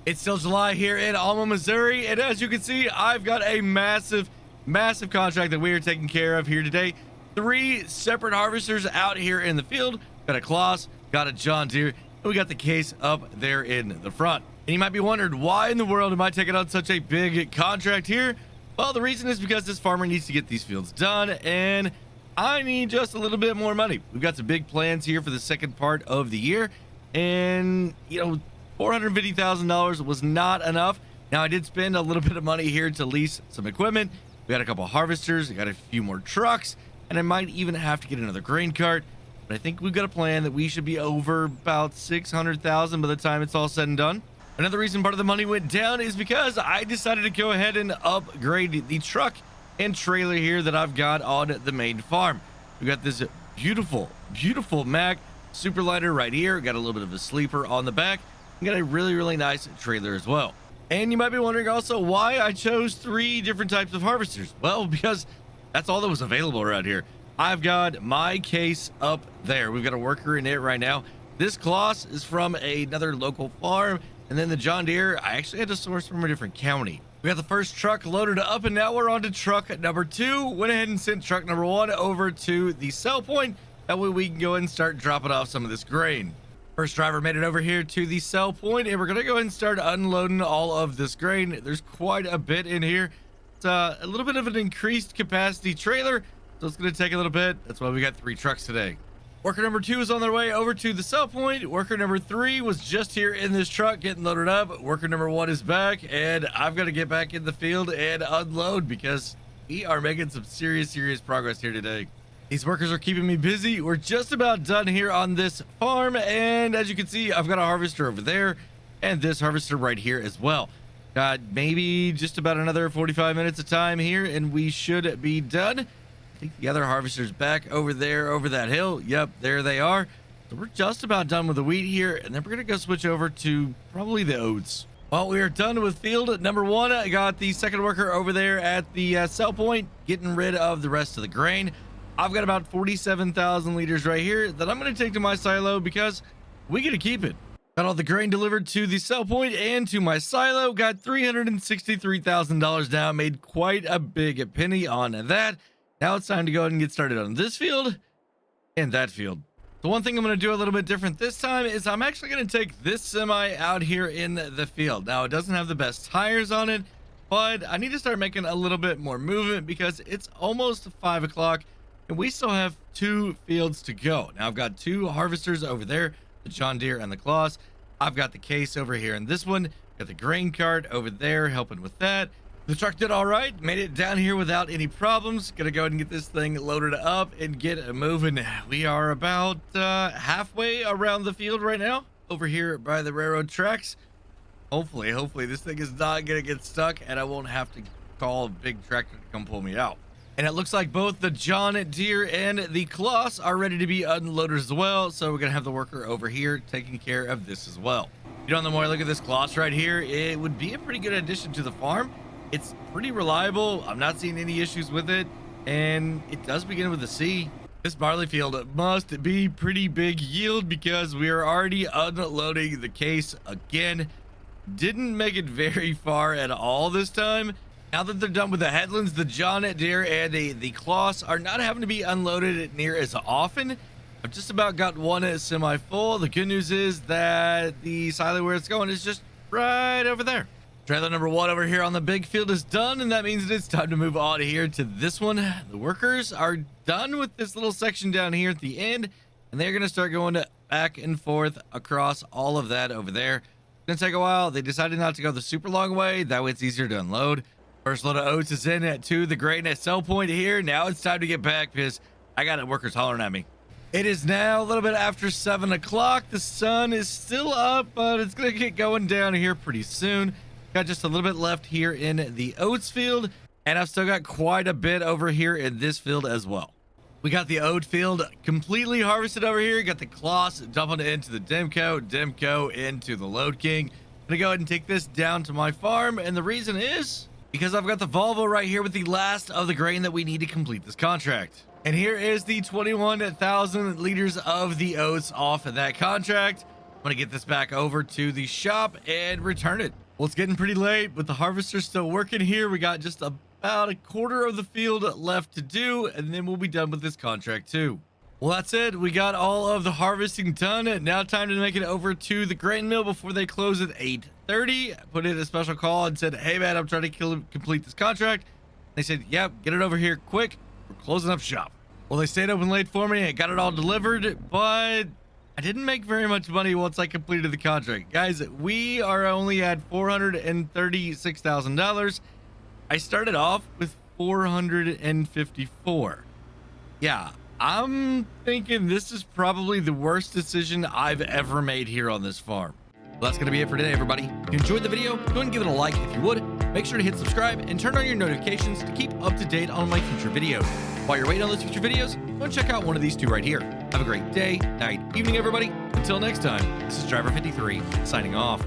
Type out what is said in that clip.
It's still July here in Alma, Missouri, and as you can see, I've got a massive contract that we are taking care of here today. 3 separate harvesters out here in the field. Got a Kloss, got a John Deere, and we got the case up there in the front. And you might be wondering, why in the world am I taking on such a big contract here? Well, the reason is because this farmer needs to get these fields done, and I need just a little bit more money. We've got some big plans here for the second part of the year, and $450,000 was not enough. Now, I did spend a little bit of money here to lease some equipment. We got a couple harvesters, we got a few more trucks, and I might even have to get another grain cart. But I think we've got a plan that we should be over about $600,000 by the time it's all said and done. Another reason part of the money went down is because I decided to go ahead and upgrade the truck and trailer here that I've got on the main farm. We got this beautiful Mack Superliner right here. Got a little bit of a sleeper on the back. We got a really nice trailer as well. And you might be wondering also why I chose 3 different types of harvesters. Well, because that's all that was available around here. I've got my case up there. We've got a worker in it right now. This Kloss is from another local farm, and then the John Deere I actually had to source from a different county. We got the first truck loaded up, and now we're on to truck number 2. Went ahead and sent truck number 1 over to the sell point. That way we can go ahead and start dropping off some of this grain. First driver made it over here to the sell point, and we're gonna go ahead and start unloading all of this grain. There's quite a bit in here. It's a little bit of an increased capacity trailer, so it's gonna take a little bit. That's why we got 3 trucks today. Worker number 2 is on their way over to the sell point. Worker number 3 was just here in this truck getting loaded up. Worker number 1 is back, and I've got to get back in the field and unload because we are making some serious progress here today. These workers are keeping me busy. We're just about done here on this farm, and as you can see, I've got a harvester over there and this harvester right here as well. Got maybe just about another 45 minutes of time here, and we should be done. I think the other harvester's back over there over that hill. Yep, there they are. So we're just about done with the wheat here, and then we're gonna go switch over to probably the oats. Well, we are done with field number 1. I got the second worker over there at the sell point getting rid of the rest of the grain. I've got about 47,000 liters right here that I'm going to take to my silo because we get to keep it. Got all the grain delivered to the sell point and to my silo. Got $363,000 now. Made quite a big penny on that. Now it's time to go ahead and get started on this field and that field. The one thing I'm going to do a little bit different this time is I'm actually going to take this semi out here in the field. Now, it doesn't have the best tires on it, but I need to start making a little bit more movement because it's almost 5 o'clock. And we still have 2 fields to go. Now I've got 2 harvesters over there, the John Deere and the Kloss. I've got the case over here in this one. Got the grain cart over there helping with that. The truck did all right, made it down here without any problems. Gonna go ahead and get this thing loaded up and get moving. We are about halfway around the field right now, over here by the railroad tracks. Hopefully this thing is not gonna get stuck and I won't have to call a big tractor to come pull me out. And it looks like both the John Deere and the Kloss are ready to be unloaded as well. So we're going to have the worker over here taking care of this as well. The more I look at this Kloss right here, it would be a pretty good addition to the farm. It's pretty reliable. I'm not seeing any issues with it. And it does begin with a C. This barley field must be pretty big yield because we are already unloading the case again. Didn't make it very far at all this time. Now that they're done with the headlands, the John Deere and the Kloss are not having to be unloaded near as often. I've just about got 1 semi full. The good news is that the silo where it's going is just right over there. Trailer number 1 over here on the big field is done, and that means that it's time to move on here to this one. The workers are done with this little section down here at the end, and they're going to start going back and forth across all of that over there. It's going to take a while. They decided not to go the super long way. That way it's easier to unload. First load of oats is in to the grain at sell point here. Now it's time to get back because I got workers hollering at me. It is now a little bit after 7 o'clock. The sun is still up, but it's going to get going down here pretty soon. Got just a little bit left here in the oats field, and I've still got quite a bit over here in this field as well. We got the oat field completely harvested over here. Got the Kloss dumping it into the Demco into the Load King. I'm going to go ahead and take this down to my farm, and the reason is because I've got the Volvo right here with the last of the grain that we need to complete this contract. And here is the 21,000 liters of the oats off of that contract. gonna get this back over to the shop and return it. Well, it's getting pretty late, but the harvester's still working here. We got just about a quarter of the field left to do, and then we'll be done with this contract too. Well, that's it. We got all of the harvesting done. Now time to make it over to the grain mill before they close at 8:30. Put in a special call and said, hey man, I'm trying to complete this contract. They said, yep, get it over here quick. We're closing up shop. Well, they stayed open late for me and got it all delivered, but I didn't make very much money once I completed the contract. Guys, we are only at $436,000. I started off with 454. Yeah, I'm thinking this is probably the worst decision I've ever made here on this farm. Well, that's going to be it for today, everybody. If you enjoyed the video, go ahead and give it a like if you would. Make sure to hit subscribe and turn on your notifications to keep up to date on my future videos. While you're waiting on those future videos, go and check out one of these two right here. Have a great day, night, evening, everybody. Until next time, this is Driver53 signing off.